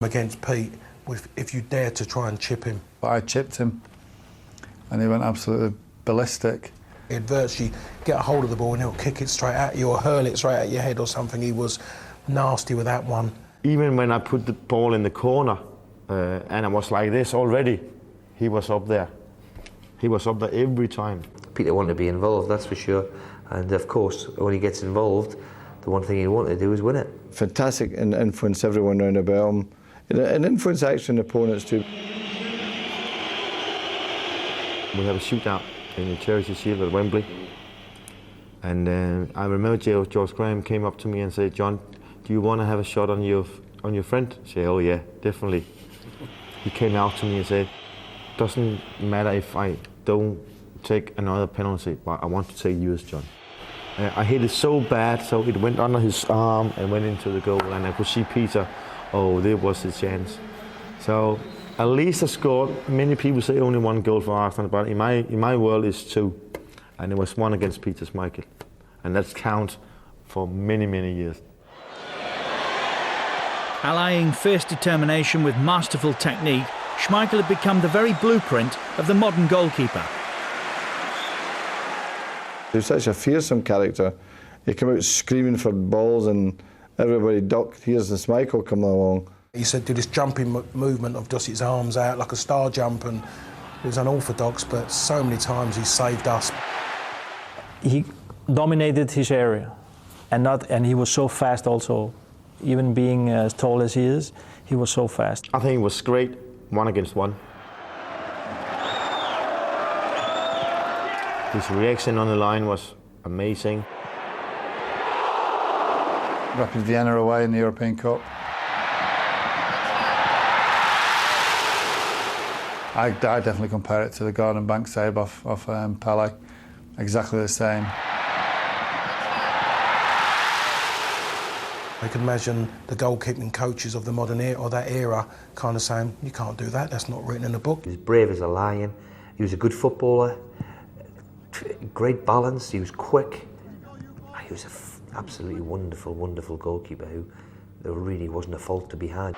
against Pete if you dare to try and chip him. I chipped him and he went absolutely ballistic. He'd virtually get a hold of the ball and he'll kick it straight at you or hurl it straight at your head or something. He was nasty with that one. Even when I put the ball in the corner and I was like this already, he was up there. He was up there every time. Peter wanted to be involved, that's for sure. And of course, when he gets involved, the one thing he wanted to do is win it. Fantastic and influence everyone round about him. And influence action opponents too. We have a shootout in the Charity Shield at Wembley. And I remember George Graham came up to me and said, "John, do you want to have a shot on your friend?" I said, "Oh yeah, definitely." He came out to me and said, "Doesn't matter if I don't take another penalty, but I want to take yours, John." I hit it so bad, so it went under his arm and went into the goal, and I could see Peter, oh, there was the chance. So at least I scored. Many people say only one goal for Arsenal, but in my world it's two, and it was one against Peter Schmeichel, and that's count for many, many years. Allying fierce determination with masterful technique, Schmeichel had become the very blueprint of the modern goalkeeper. He was such a fearsome character. He came out screaming for balls and everybody ducked. Here's the Schmeichel coming along. He said do this jumping movement of just his arms out like a star jump, and it was unorthodox, but so many times he saved us. He dominated his area, and he was so fast also. Even being as tall as he is, he was so fast. I think it was great, 1 against 1. His reaction on the line was amazing. Rapid Vienna away in the European Cup. I definitely compare it to the Gordon Banks save off Pele. Exactly the same. I can imagine the goalkeeping coaches of the modern era, or that era, kind of saying, "You can't do that, that's not written in a book." He was brave as a lion, he was a good footballer, great balance, he was quick. He was an absolutely wonderful, wonderful goalkeeper who there really wasn't a fault to be had.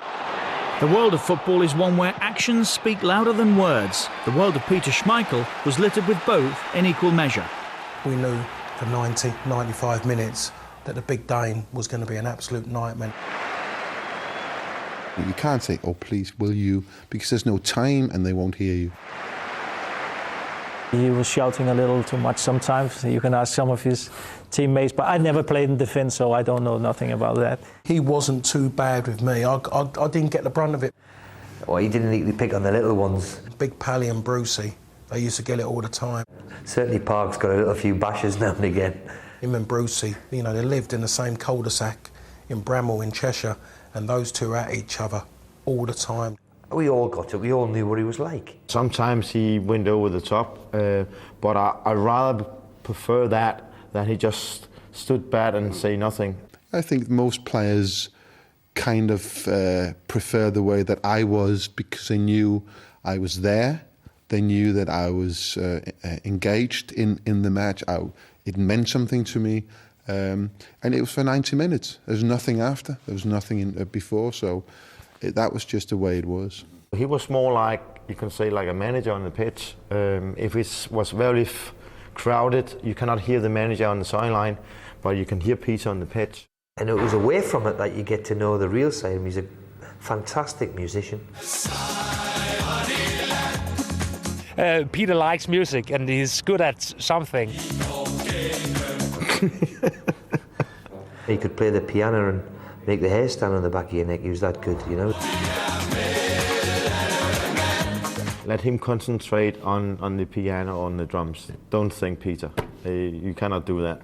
The world of football is one where actions speak louder than words. The world of Peter Schmeichel was littered with both in equal measure. We knew for 90, 95 minutes that the big Dane was going to be an absolute nightmare. You can't say, "Oh, please, will you?" because there's no time and they won't hear you. He was shouting a little too much sometimes. You can ask some of his teammates, but I never played in defence, so I don't know nothing about that. He wasn't too bad with me. I didn't get the brunt of it. Well, he didn't really pick on the little ones. Big Pally and Brucey, they used to get it all the time. Certainly Park's got a few bashes now and again. Him and Brucey, you know, they lived in the same cul-de-sac in Bramwell in Cheshire, and those two were at each other all the time. We all got it, we all knew what he was like. Sometimes he went over the top, but I rather prefer that than he just stood back and say nothing. I think most players kind of prefer the way that I was, because they knew I was there. They knew that I was engaged in the match. It meant something to me, and it was for 90 minutes. There was nothing after. There was nothing before, so that was just the way it was. He was more like, you can say, like a manager on the pitch. If it was very crowded, you cannot hear the manager on the sideline, but you can hear Peter on the pitch. And it was away from it that you get to know the real side of him. He's a fantastic musician. Peter likes music and he's good at something. He could play the piano and make the hair stand on the back of your neck. He was that good, you know. Let him concentrate on the piano or on the drums. Don't think, Peter. You cannot do that.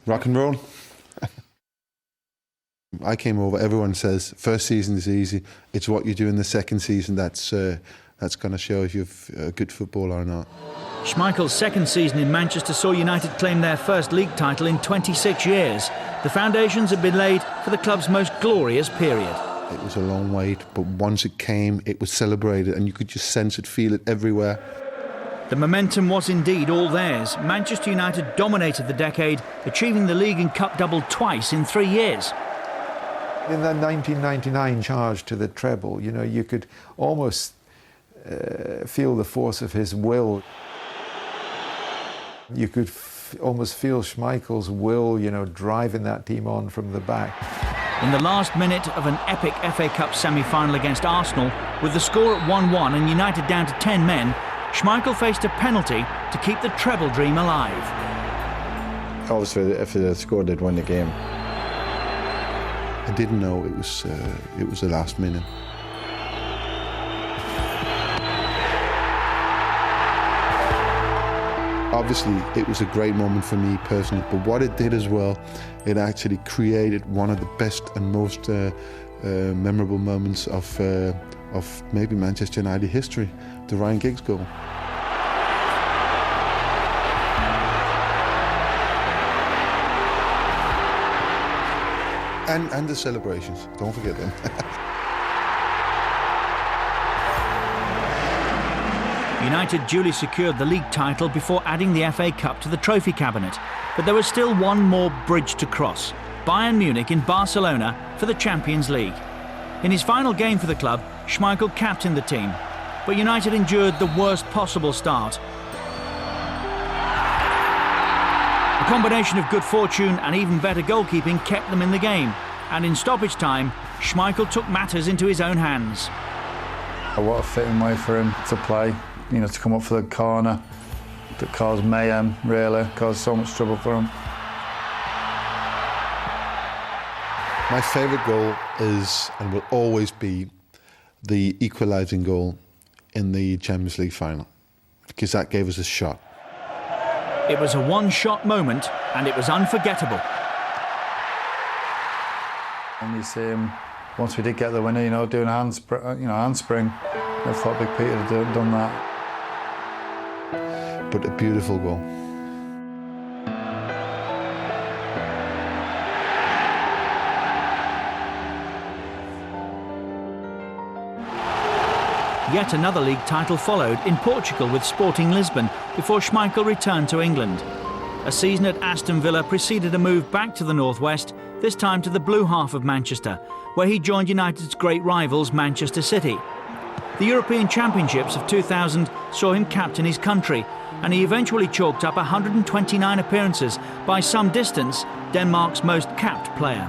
Rock and roll. I came over, everyone says, first season is easy. It's what you do in the second season that's going to show if you're a good footballer or not. Schmeichel's second season in Manchester saw United claim their first league title in 26 years. The foundations had been laid for the club's most glorious period. It was a long wait, but once it came, it was celebrated, and you could just sense it, feel it everywhere. The momentum was indeed all theirs. Manchester United dominated the decade, achieving the league and cup double twice in 3 years. In that 1999 charge to the treble, you know, you could almost feel the force of his will. You could almost feel Schmeichel's will, you know, driving that team on from the back. In the last minute of an epic FA Cup semi-final against Arsenal, with the score at 1-1 and United down to 10 men, Schmeichel faced a penalty to keep the treble dream alive. Obviously, if they had scored, they'd win the game. I didn't know it was the last minute. Obviously, it was a great moment for me personally, but what it did as well, it actually created one of the best and most memorable moments of maybe Manchester United history, the Ryan Giggs goal. And the celebrations, don't forget them. United duly secured the league title before adding the FA Cup to the trophy cabinet. But there was still one more bridge to cross: Bayern Munich in Barcelona for the Champions League. In his final game for the club, Schmeichel captained the team, but United endured the worst possible start. A combination of good fortune and even better goalkeeping kept them in the game, and in stoppage time, Schmeichel took matters into his own hands. What a fitting way for him to play, you know, to come up for the corner that caused mayhem, really, caused so much trouble for him. My favourite goal is, and will always be, the equalising goal in the Champions League final, because that gave us a shot. It was a one-shot moment, and it was unforgettable. And you see him, once we did get the winner, you know, doing a handspring. I thought Big Peter had done that. But a beautiful goal. Yet another league title followed in Portugal with Sporting Lisbon before Schmeichel returned to England. A season at Aston Villa preceded a move back to the northwest, this time to the blue half of Manchester, where he joined United's great rivals Manchester City. The European Championships of 2000 saw him captain his country, and he eventually chalked up 129 appearances, by some distance Denmark's most capped player.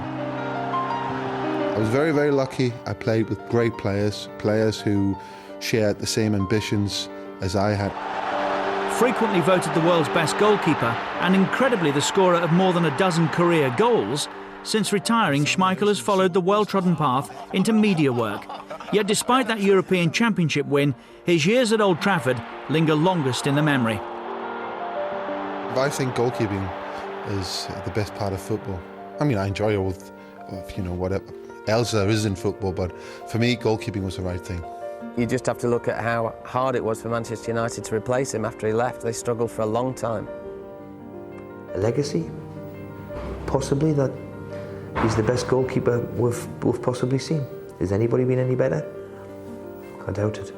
I was very, very lucky. I played with great players, players who shared the same ambitions as I had. Frequently voted the world's best goalkeeper and incredibly the scorer of more than a dozen career goals, since retiring, Schmeichel has followed the well-trodden path into media work. Yet despite that European Championship win, his years at Old Trafford linger longest in the memory. I think goalkeeping is the best part of football. I mean, I enjoy all of, you know, whatever else there is in football, but for me, goalkeeping was the right thing. You just have to look at how hard it was for Manchester United to replace him after he left. They struggled for a long time. A legacy? Possibly that he's the best goalkeeper we've possibly seen. Has anybody been any better? I doubt it.